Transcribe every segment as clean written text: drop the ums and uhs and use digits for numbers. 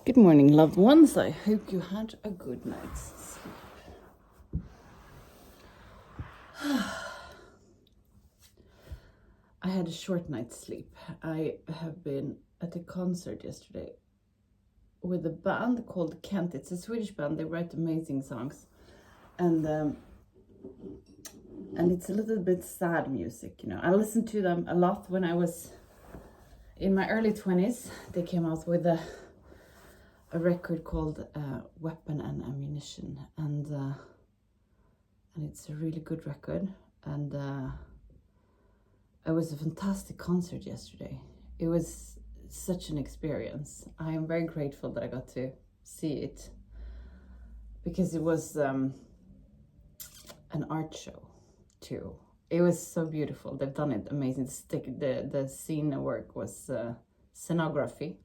Good morning, loved ones. I hope you had a good night's sleep. I had a short night's sleep. I have been at a concert yesterday with a band called Kent. It's a Swedish band. They write amazing songs, and it's a little bit sad music. I listened to them a lot when I was in my early 20s. They came out with a record called Weapon and Ammunition, and it's a really good record, and it was a fantastic concert yesterday. It was such an experience. I am very grateful that I got to see it, because it was an art show too. It was so beautiful. They've done it amazing. The scene work was scenography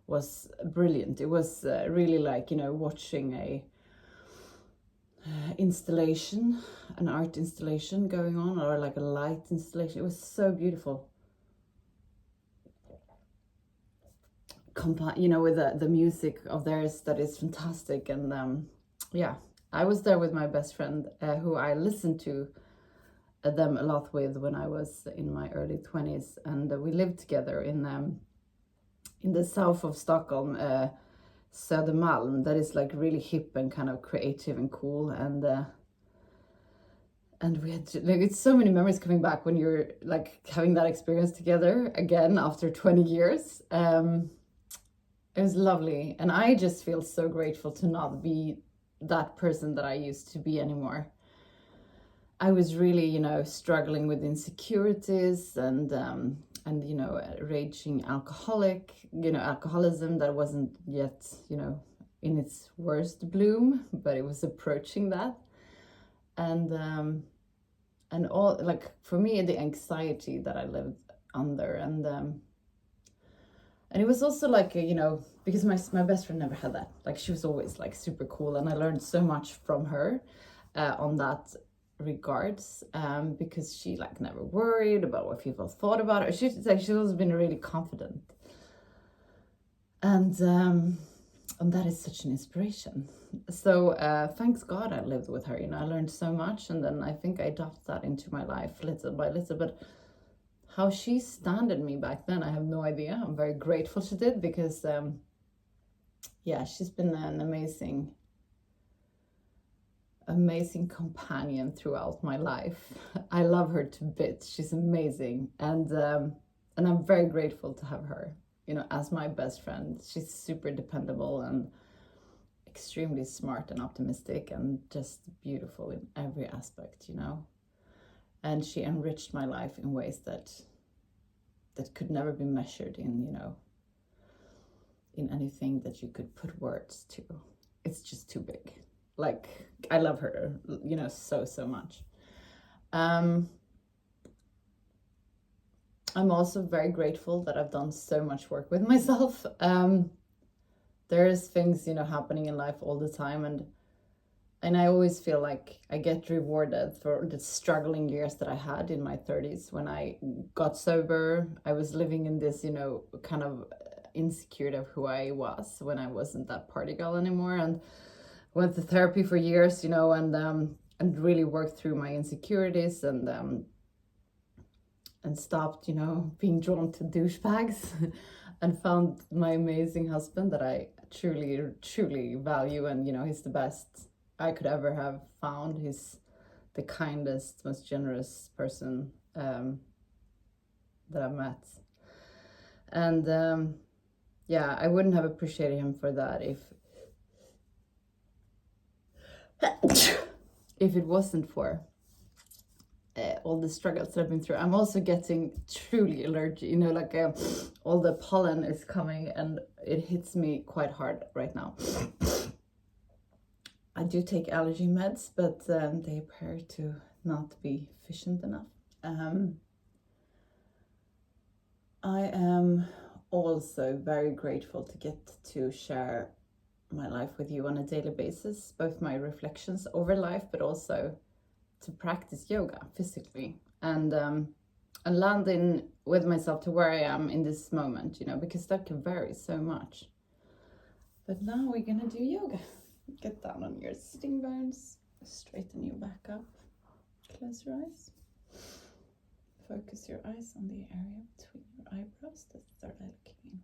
was brilliant. It was really like, watching a installation, an art installation going on, or like a light installation. It was so beautiful. With the music of theirs, that is fantastic. And I was there with my best friend, who I listened to them a lot with when I was in my early 20s, and we lived together in the south of Stockholm, Södermalm, that is like really hip and kind of creative and cool, and we had it's so many memories coming back when you're like having that experience together again after 20 years. It was lovely, and I just feel so grateful to not be that person that I used to be anymore. I was really, struggling with insecurities and raging alcoholism that wasn't yet, in its worst bloom, but it was approaching that. And all, like, for me, the anxiety that I lived under, and it was also like, because my best friend never had that. Like, she was always like super cool, and I learned so much from her on that regards, because she like never worried about what people thought about her. She's always been really confident, and that is such an inspiration. So thanks God I lived with her. I learned so much, and then I think I adopted that into my life little by little. But how she standed me back then, I have no idea. I'm very grateful she did, because she's been an amazing companion throughout my life. I love her to bits. She's amazing, and I'm very grateful to have her, as my best friend. She's super dependable and extremely smart and optimistic, and just beautiful in every aspect, And she enriched my life in ways that could never be measured in anything that you could put words to. It's just too big. Like, I love her, so much. I'm also very grateful that I've done so much work with myself. There's things, happening in life all the time, and I always feel like I get rewarded for the struggling years that I had in my 30s. When I got sober, I was living in this, kind of insecurity of who I was when I wasn't that party girl anymore, and went to therapy for years, and really worked through my insecurities, and stopped, being drawn to douchebags, and found my amazing husband that I truly, truly value, and he's the best I could ever have found. He's the kindest, most generous person that I've met, and I wouldn't have appreciated him for that if it wasn't for all the struggles that I've been through. I'm also getting truly allergic, all the pollen is coming, and it hits me quite hard right now. I do take allergy meds, but they appear to not be efficient enough. I am also very grateful to get to share my life with you on a daily basis, both my reflections over life, but also to practice yoga physically, and landing with myself to where I am in this moment, because that can vary so much. But now we're gonna do yoga. Get down on your sitting bones, straighten your back up, close your eyes. Focus your eyes on the area between your eyebrows, the third eye looking inwards.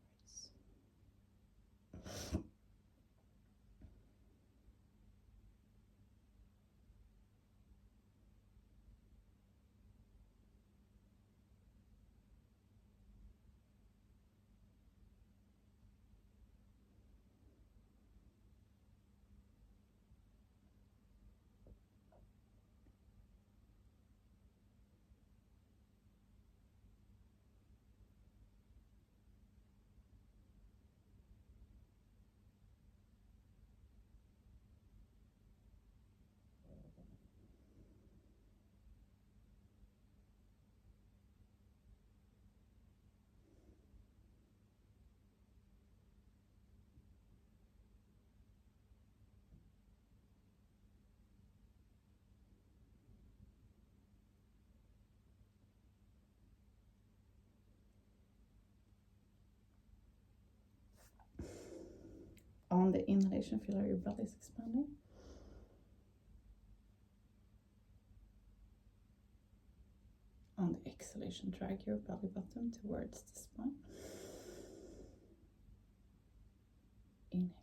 On the inhalation, feel how your belly is expanding. On the exhalation, drag your belly button towards the spine. Inhale.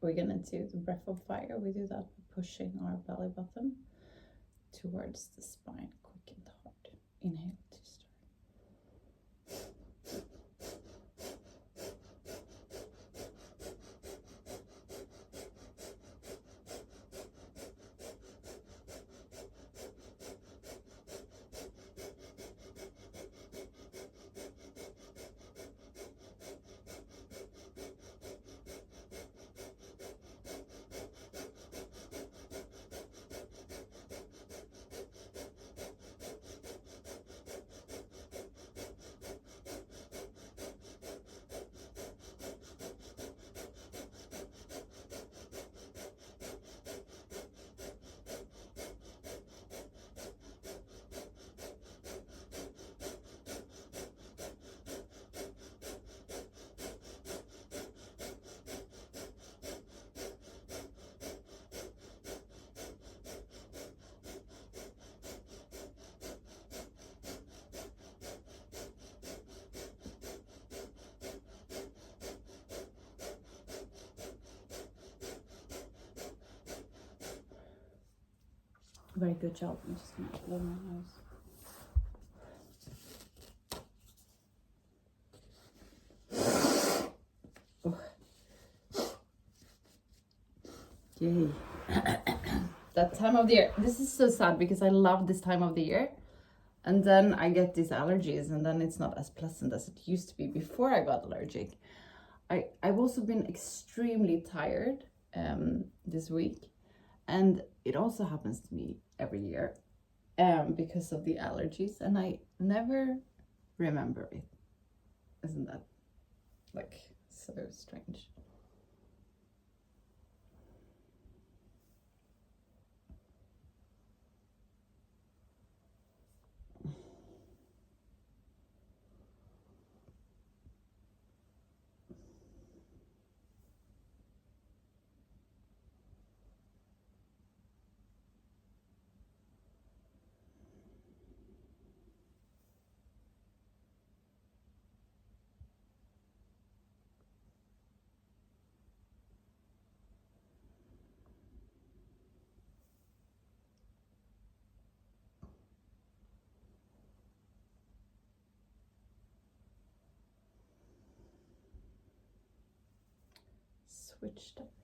We're gonna do the breath of fire. We do that by pushing our belly button towards the spine, quick and hard. Inhale to start. Very good job. I'm just gonna blow my nose. Oh. Yay. That time of the year. This is so sad because I love this time of the year. And then I get these allergies, and then it's not as pleasant as it used to be before I got allergic. I've also been extremely tired this week. And it also happens to me every year because of the allergies, and I never remember it. Isn't that like so strange? Switch direction.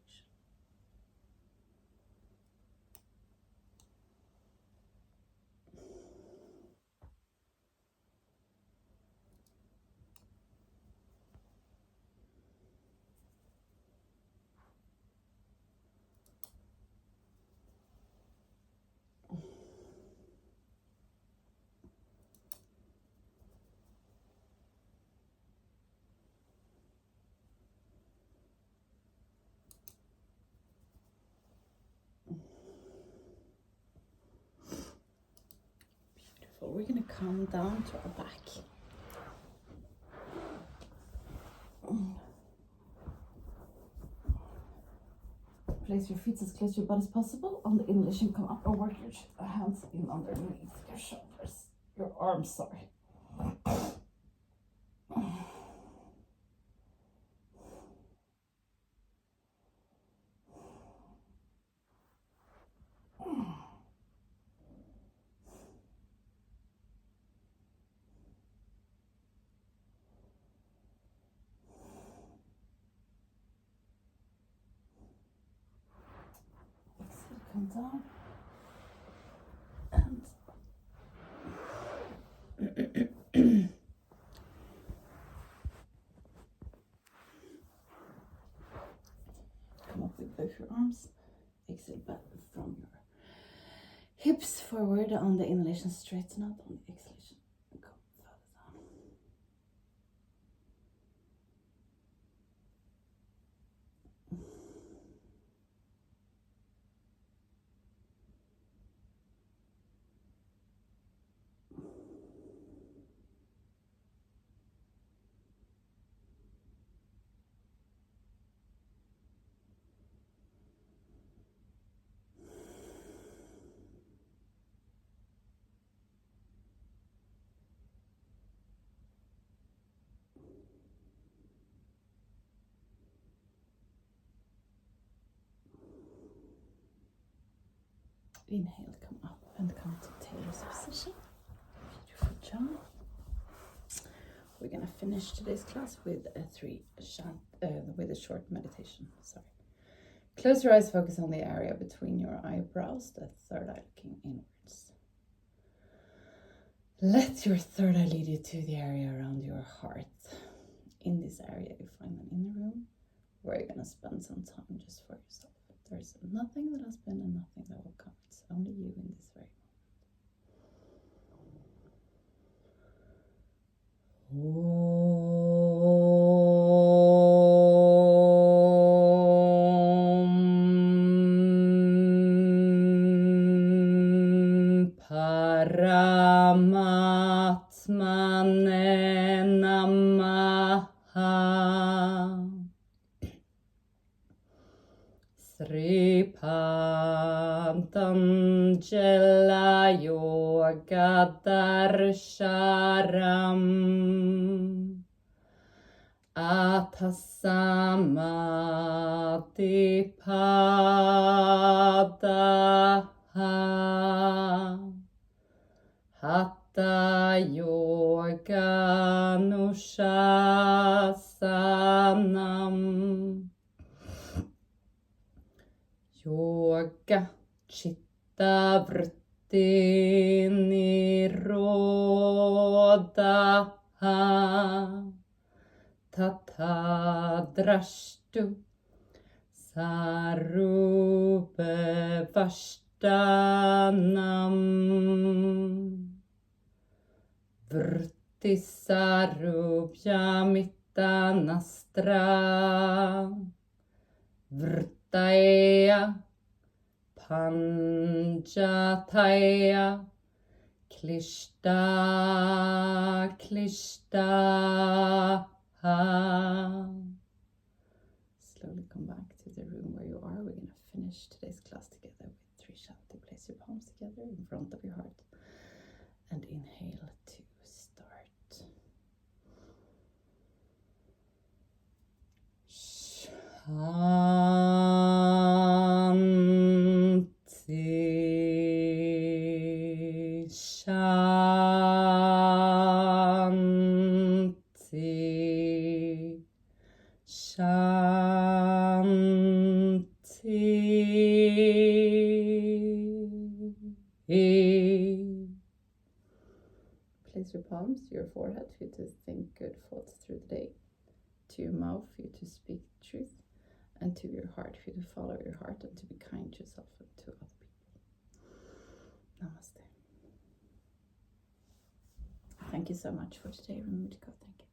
So we're gonna come down to our back. Place your feet as close to your butt as possible. On the inhale, you come up and work your hands in underneath your shoulders, your arms, sorry. Exhale, come down. And come up with both your arms. Exhale back from your hips forward. On the inhalation, straighten out. On the exhalation, come further down. Inhale, come up and come to tailor's position. Beautiful job. We're gonna finish today's class with a short meditation. Sorry. Close your eyes, focus on the area between your eyebrows, the third eye looking inwards. Let your third eye lead you to the area around your heart. In this area, you find an inner room where you're gonna spend some time just for yourself. There's nothing that has been and nothing that will come. It's only you in this very moment. Paramatmane namaha. Sri Patanjala Yoga Darsharam Atasamadhi Padaha Hatha Yoga Nushasanam Yoga Chitta Vritti Nirodha Tata Drashtu Sarupe Vashtanam Vritti Sarupyamita Nastra Vrittaya Panjataya Klishta Klishta. Slowly come back to the room where you are. We're going to finish today's class together with 3 shanti. Place your palms together in front of your heart and inhale to start. Shanti, Shanti, Shanti. Place your palms to your forehead for you to think good thoughts through the day. To your mouth for you to speak truth. And to your heart for you to follow your heart and to be kind to yourself and to other people. Namaste. Thank you so much for today. Remember to go. Thank you.